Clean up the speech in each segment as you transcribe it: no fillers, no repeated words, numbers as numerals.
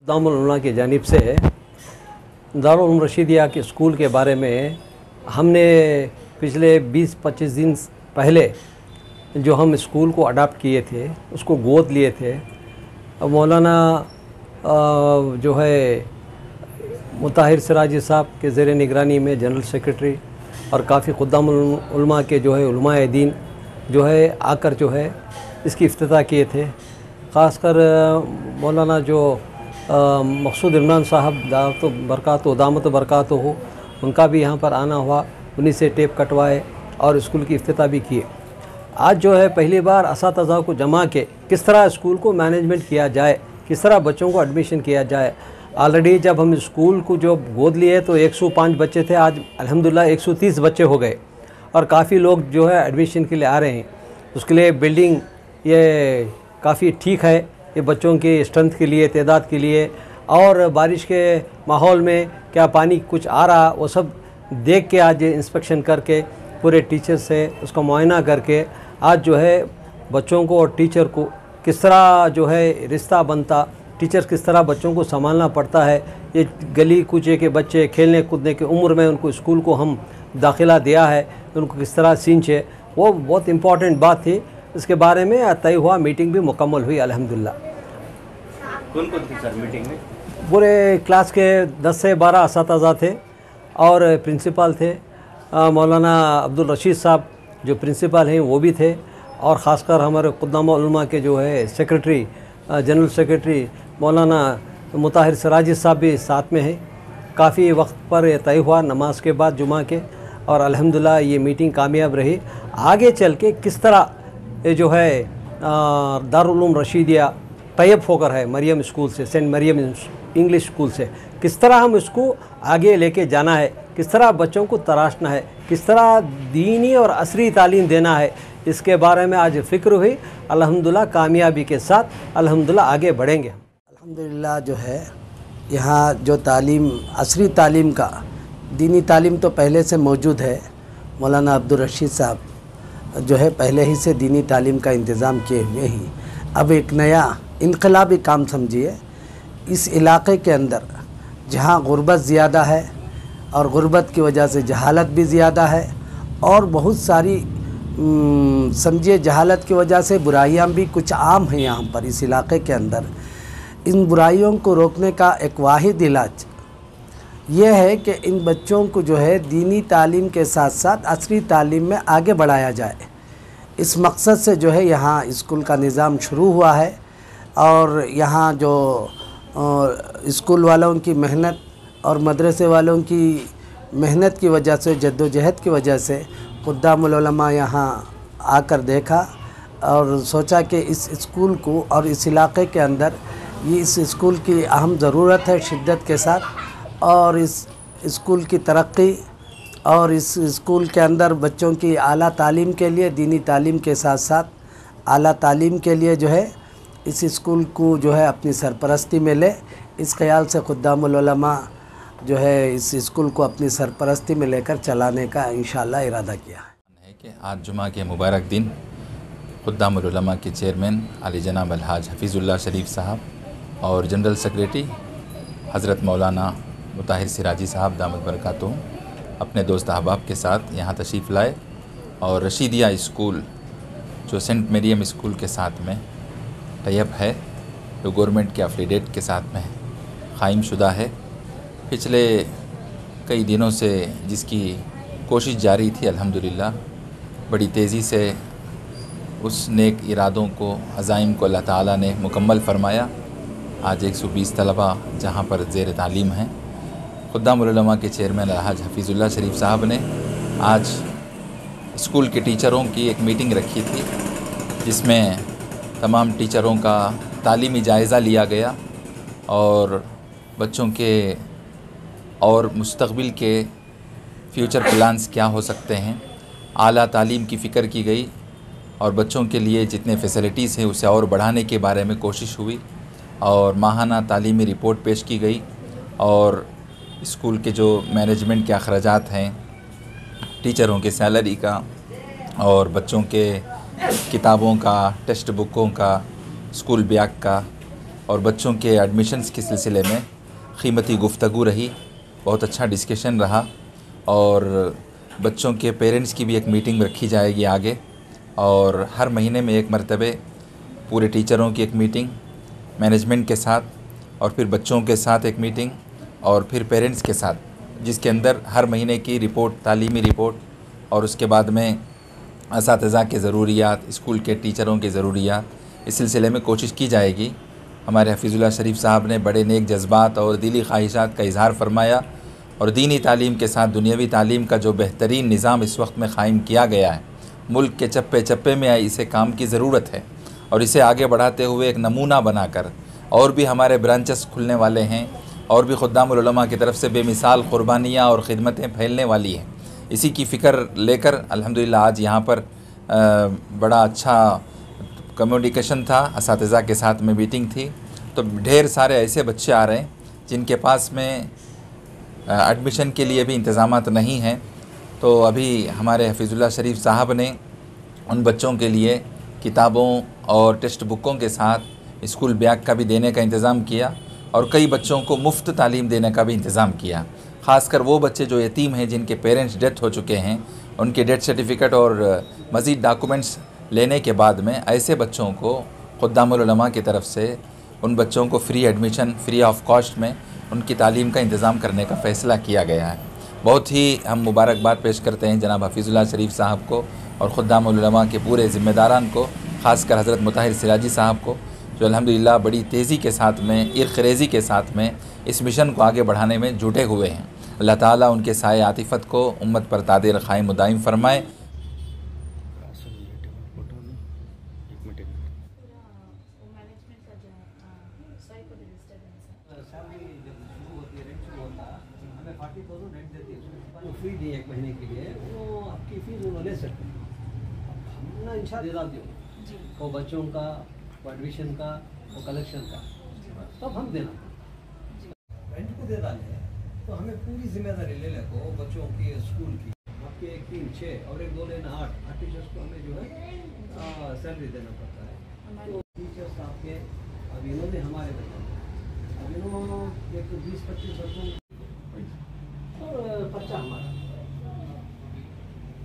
दारुल उलूम की जानिब से दारुल उलूम रशीदिया के स्कूल के बारे में हमने पिछले 20-25 दिन पहले जो हम स्कूल को अडाप्ट किए थे, उसको गोद लिए थे। मौलाना जो है मुताहिर सिराजी साहब के ज़ेर निगरानी में जनरल सेक्रेटरी और काफ़ी खुद्दामुल उलमा के जो है उलमाए दीन जो है आकर जो है इसकी इफ्तिताह किए थे। ख़ासकर मौलाना जो मकसूद इमरान साहब दामत बरकात हो, उनका भी यहाँ पर आना हुआ, उन्हीं से टेप कटवाए और स्कूल की इफ्तिताह भी किए। आज जो है पहली बार असातिज़ा को जमा के किस तरह स्कूल को मैनेजमेंट किया जाए, किस तरह बच्चों को एडमिशन किया जाए। ऑलरेडी जब हम स्कूल को जो गोद लिए तो 105 बच्चे थे, आज अल्हम्दुलिल्लाह 130 बच्चे हो गए और काफ़ी लोग जो है एडमिशन के लिए आ रहे हैं। उसके लिए बिल्डिंग ये काफ़ी ठीक है, ये बच्चों की स्ट्रेंथ के लिए, तादाद के लिए, और बारिश के माहौल में क्या पानी कुछ आ रहा वो सब देख के आज इंस्पेक्शन करके पूरे टीचर से उसका मुआयना करके आज जो है बच्चों को और टीचर को किस तरह जो है रिश्ता बनता, टीचर किस तरह बच्चों को संभालना पड़ता है। ये गली कूचे के बच्चे खेलने कूदने की उम्र में उनको स्कूल को हम दाखिला दिया है, उनको किस तरह सींचे, वो बहुत इम्पॉर्टेंट बात थी। इसके बारे में तय हुआ, मीटिंग भी मुकम्मल हुई अल्हम्दुलिल्लाह। कौन कौन थे सर मीटिंग में? पूरे क्लास के 10 से 12 असातिज़ा थे और प्रिंसिपल थे। मौलाना अब्दुल रशीद साहब जो प्रिंसिपल हैं वो भी थे, और ख़ासकर हमारे खुद्दामुल उलमा के जो है सेक्रेटरी, जनरल सेक्रेटरी मौलाना मुताहिर सिराजी साहब भी साथ में हैं। काफ़ी वक्त पर यह तय हुआ नमाज के बाद जुमा के, और अल्हम्दुलिल्लाह ये मीटिंग कामयाब रही। आगे चल के किस तरह ये जो है दारुल उलूम रशीदिया तैयब होकर है मरियम स्कूल से, सेंट मरियम इंग्लिश स्कूल से, किस तरह हम इसको आगे लेके जाना है, किस तरह बच्चों को तराशना है, किस तरह दीनी और असरी तालीम देना है, इसके बारे में आज फ़िक्र हुई। अल्हम्दुलिल्लाह कामयाबी के साथ अल्हम्दुलिल्लाह आगे बढ़ेंगे। अल्हम्दुलिल्लाह जो है यहाँ जो तालीम, असरी तालीम का, दीनी तालीम तो पहले से मौजूद है। मौलाना अब्दुल रशीद साहब जो है पहले ही से दीनी तालीम का इंतज़ाम किए हुए ही अब एक नया इनकलाबी काम समझिए। इस इलाक़े के अंदर जहाँ गुर्बत ज़्यादा है और गुर्बत की वजह से जहालत भी ज़्यादा है, और बहुत सारी समझिए जहालत की वजह से बुराइयाँ भी कुछ आम हैं यहाँ पर इस इलाक़े के अंदर। इन बुराइयों को रोकने का एक वाहिद इलाज ये है कि इन बच्चों को जो है दीनी तालीम के साथ साथ असरी तालीम में आगे बढ़ाया जाए। इस मकसद से जो है यहाँ स्कूल का निज़ाम शुरू हुआ है, और यहाँ जो स्कूल वालों की मेहनत और मदरसे वालों की मेहनत की वजह से, जद्दोजहद की वजह से खुद्दामुल उलमा यहाँ आकर देखा और सोचा कि इस स्कूल को और इस इलाक़े के अंदर ये इस स्कूल की अहम ज़रूरत है शिद्दत के साथ, और इस स्कूल की तरक्की और इस स्कूल के अंदर बच्चों की आला तालीम के लिए, दीनी तालीम के साथ साथ आला तालीम के लिए जो है इस स्कूल को जो है अपनी सरपरस्ती में ले, इस ख़याल से खुद्दामुल उलमा जो है इस स्कूल को अपनी सरपरस्ती में लेकर चलाने का इंशाअल्लाह इरादा किया है कि आज जुमा के मुबारक दिन खुद्दामुल उलमा के चेयरमैन अली जनाब अलहाज हफीज़ुल्लाह शरीफ साहब और जनरल सेक्रेटरी हज़रत मौलाना मुताहिर सिराजी साहब दामत बरकातुहू अपने दोस्त अहबाब के साथ यहाँ तशरीफ़ लाए, और रशीदिया स्कूल जो सेंट मरियम स्कूल के साथ में तैयब है, जो गवर्नमेंट के एफिलिएट के साथ में क़ाइम शुदा है, पिछले कई दिनों से जिसकी कोशिश जारी थी, अल्हम्दुलिल्लाह बड़ी तेज़ी से उस नेक इरादों को, अज़ाइम को अल्लाह ताला ने मुकम्मल फ़रमाया। आज 120 तलबा जहाँ पर ज़ेर तालीम हैं। खुद्दामुल उलमा के चेयरमैन अलहाज हफीज़ुल्लाह शरीफ साहब ने आज स्कूल के टीचरों की एक मीटिंग रखी थी, जिसमें तमाम टीचरों का तालीमी जायज़ा लिया गया और बच्चों के और मुस्तक़बिल के फ्यूचर प्लान्स क्या हो सकते हैं, आला तालीम की फ़िक्र की गई, और बच्चों के लिए जितने फ़ैसिलिटीज़ हैं उसे और बढ़ाने के बारे में कोशिश हुई, और माहाना तालीमी रिपोर्ट पेश की गई, और स्कूल के जो मैनेजमेंट के अखराजात हैं, टीचरों के सैलरी का और बच्चों के किताबों का, टेक्स्ट बुकों का, स्कूल बैग का, और बच्चों के एडमिशन्स के सिलसिले में कीमती गुफ्तगू रही, बहुत अच्छा डिस्कशन रहा। और बच्चों के पेरेंट्स की भी एक मीटिंग रखी जाएगी आगे, और हर महीने में एक मरतबे पूरे टीचरों की एक मीटिंग मैनेजमेंट के साथ, और फिर बच्चों के साथ एक मीटिंग, और फिर पेरेंट्स के साथ, जिसके अंदर हर महीने की रिपोर्ट, तालीमी रिपोर्ट, और उसके बाद में असातिज़ा के ज़रूरियात, स्कूल के टीचरों के ज़रूरियात, इस सिलसिले में कोशिश की जाएगी। हमारे हफीज़ुल्लाह शरीफ साहब ने बड़े नेक जज्बात और दिली ख्वाहिशात का इज़हार फरमाया, और दीनी तालीम के साथ दुनियावी तालीम का जो बेहतरीन निज़ाम इस वक्त में क़ायम किया गया है, मुल्क के चप्पे चप्पे में इसे काम की ज़रूरत है। और इसे आगे बढ़ाते हुए एक नमूना बनाकर और भी हमारे ब्रांचेस खुलने वाले हैं, और भी खुद्दामुल उलमा की तरफ से बेमिसाल क़ुरबानियाँ और ख़िदमतें फैलने वाली हैं। इसी की फ़िक्र लेकर अल्हम्दुलिल्लाह आज यहाँ पर बड़ा अच्छा कम्युनिकेशन था, असातिज़ा के साथ में मीटिंग थी। तो ढेर सारे ऐसे बच्चे आ रहे हैं जिनके पास में एडमिशन के लिए भी इंतज़ामात नहीं हैं। तो अभी हमारे हफीज़ुल्लाह शरीफ साहब ने उन बच्चों के लिए किताबों और टेक्स्ट बुकों के साथ स्कूल बैग का भी देने का इंतज़ाम किया, और कई बच्चों को मुफ्त तालीम देने का भी इंतज़ाम किया। ख़ासकर वो बच्चे जो यतीम हैं, जिनके पेरेंट्स डेथ हो चुके हैं, उनके डेथ सर्टिफिकेट और मज़ीद डॉक्यूमेंट्स लेने के बाद में ऐसे बच्चों को खुद्दामुल उलमा की तरफ से उन बच्चों को free admission, free of cost में उनकी तालीम का इंतज़ाम करने का फ़ैसला किया गया है। बहुत ही हम मुबारकबाद पेश करते हैं जनाब हफीज़ुल्लाह शरीफ साहब को और खुद्दामुल उलमा के पूरे ज़िम्मेदारान को, ख़ासकर हज़रत मुताहिर सिराजी साहब को, जो अल्हम्दुलिल्लाह बड़ी तेज़ी के साथ में, इर्ख़रेज़ी के साथ में इस मिशन को आगे बढ़ाने में जुटे हुए हैं। अल्लाह ताला उनके साए आतिफ़त को उम्मत पर तादीर क़ाइम व दाइम फ़रमाए। फ्री दी एक महीने के लिए, वो आपकी फीस वो ले सकते हैं। हम ना इंशाल्लाह दे देते वो बच्चों का, वो एडमिशन का, वो कलेक्शन का सब हम देना रेंट को दे डाले, तो हमें पूरी जिम्मेदारी ले लेको बच्चों की स्कूल की। आपके 1 3 6 और 1 2 3 8 टीचर्स को हमें जो है सैलरी देना पड़ता है। तो टीचर्स आपके अब इन्होंने हमारे बताया, अब इन्होंने एक 20-25 बच्चों और बच्चा हमारा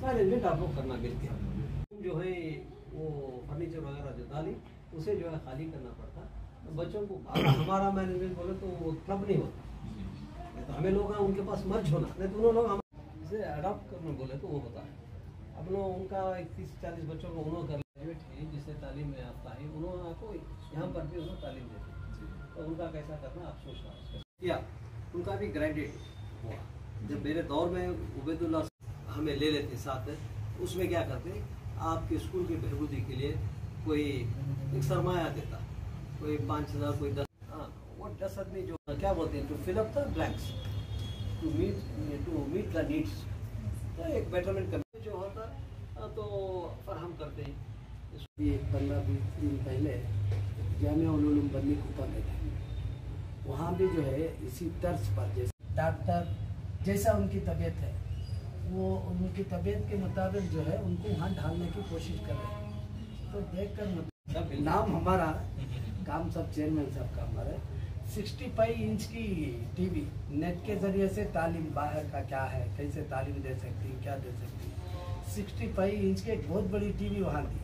मैनेजमेंट आप लोग करना गिरते हैं। जो है वो फर्नीचर वगैरह जो डाली उसे जो है खाली करना पड़ता। तो बच्चों को हमारा मैनेजमेंट बोले तो वो क्लब नहीं होता, तो हमें लोग उनके पास मर्ज होना, नहीं तो उन्होंने लोग इसे अडॉप्ट करने बोले तो वो होता है। अब लोग उनका 30-40 बच्चों को उन्होंने कर ग्रेजुएट है जिससे तालीम में आता है, उन्होंने आपको यहाँ पर भी उन्होंने तालीम देती, तो उनका कैसा करना आप सोच रहा किया। उनका भी ग्रेजुएट हुआ। जब मेरे दौर में उबैदुल्ला हमें ले लेते साथ, उसमें क्या करते, आपके स्कूल की बहबूदी के लिए कोई एक सरमाया देता, कोई 5000, कोई 10, हाँ वो 10 आदमी जो क्या बोलते हैं, to fill up the blanks, to meet the needs, तो एक बेटरमेंट कमेटी जो होता तो फराहम करते हैं। 15-20 दिन पहले जामिया उल उलूम बन्नी कुप्पा में थे, वहाँ भी जो है इसी तर्ज पर जैसे डॉक्टर जैसा उनकी तबीयत है वो उनकी तबीयत के मुताबिक जो है उनको वहाँ ढालने की कोशिश कर रहे हैं। तो देखकर नाम हमारा काम सब चेयरमैन साहब का हमारा 65 इंच की टीवी नेट के जरिए से तालीम बाहर का क्या है, कैसे तालीम दे सकती, क्या दे सकती, 65 इंच की एक बहुत बड़ी टीवी वहाँ दी।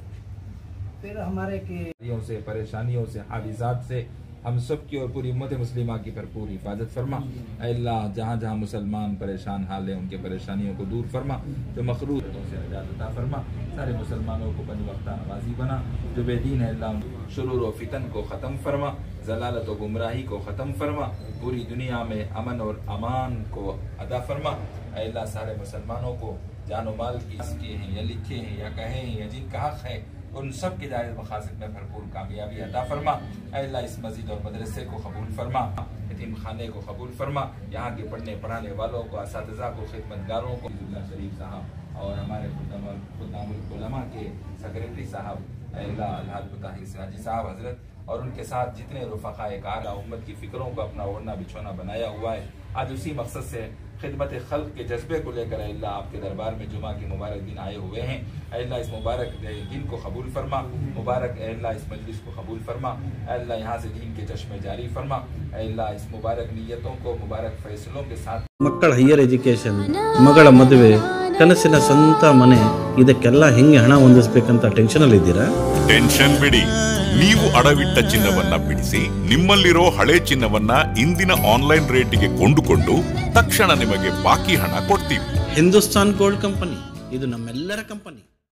फिर हमारे के से, परेशानियों से, हादिसात से हम सब की और पूरी उम्मत मुस्लिमा की भरपूर हिफाजत फरमा। अल्लाह जहाँ जहाँ मुसलमान परेशान हाल है उनके परेशानियों को दूर फरमा, जो मखलूक से निजात अता फरमा, सारे मुसलमानों को बनी वक्ता नवाजी बना, जो बेदीन है अल्लाह शुरूर व फितन को ख़त्म फरमा, जलालत व गुमराही को ख़त्म फरमा, पूरी दुनिया में अमन और अमान को अदा फरमा। अल्लाह सारे मुसलमानों को जान माल की हैं या लिखे हैं या कहे हैं या जिनका हक़ है उन सब की जायज़ मकासद में भरपूर कामयाबी अता फरमा। अल्लाह इस मस्जिद और मदरसे को कबूल फरमा, यतीम खाने को कबूल फरमा, यहाँ के पढ़ने पढ़ाने वालों को, असातिज़ा को, खिदमतगारों को, शरीफ साहब और हमारे खुद्दामुल उलमा के सेक्रेटरी साहब अल्लाह अलहाज मुताहिर सिराजी साहब हज़रत और उनके साथ जितने रुफ़क़ाए कार उम्मत की फ़िक्रों को अपना ओढ़ना बिछोना बनाया हुआ है, आज उसी मकसद से खिदमत खल्क के जज्बे को लेकर अल्लाह आपके दरबार में जुमा के मुबारक दिन आए हुए हैं। अल्लाह इस मुबारक दिन को कबूल फरमा, मुबारक अल्लाह इस मजलिस को कबूल फरमा, अल्लाह यहाँ से दीन के चश्मे जारी फरमा, अल्लाह इस मुबारक नीयतों को मुबारक फैसलों के साथ ಮಕ್ಕಳ ಹೈಯರ್ ಎಜುಕೇಷನ್, ಮಗಳ ಮದುವೆ, ಕನಸಿನ ಸ್ವಂತ ಮನೆ, ಇದಕ್ಕೆಲ್ಲ ಹೆಂಗೆ ಹಣ ಹೊಂದಿಸ್ಬೇಕಂತ ಟೆನ್ಷನ್ ಇದ್ದೀರಾ? ಟೆನ್ಷನ್ ಬಿಡಿ, ನೀವು ಅಡವಿಟ್ಟ ಚಿನ್ನವನ್ನ ಬಿಡಿಸಿ ನಿಮ್ಮಲ್ಲಿರೋ ಹಳೆ ಚಿನ್ನವನ್ನ ಇಂದಿನ ಆನ್ಲೈನ್ ರೇಟಿಗೆ ಕೊಂಡುಕೊಂಡು ತಕ್ಷಣ ನಿಮಗೆ ಬಾಕಿ ಹಣ ಕೊಡ್ತೀವಿ. ಹಿಂದೂಸ್ತಾನ್ ಗೋಲ್ಡ್ ಕಂಪನಿ, ಇದು ನಮ್ಮೆಲ್ಲರ ಕಂಪನಿ.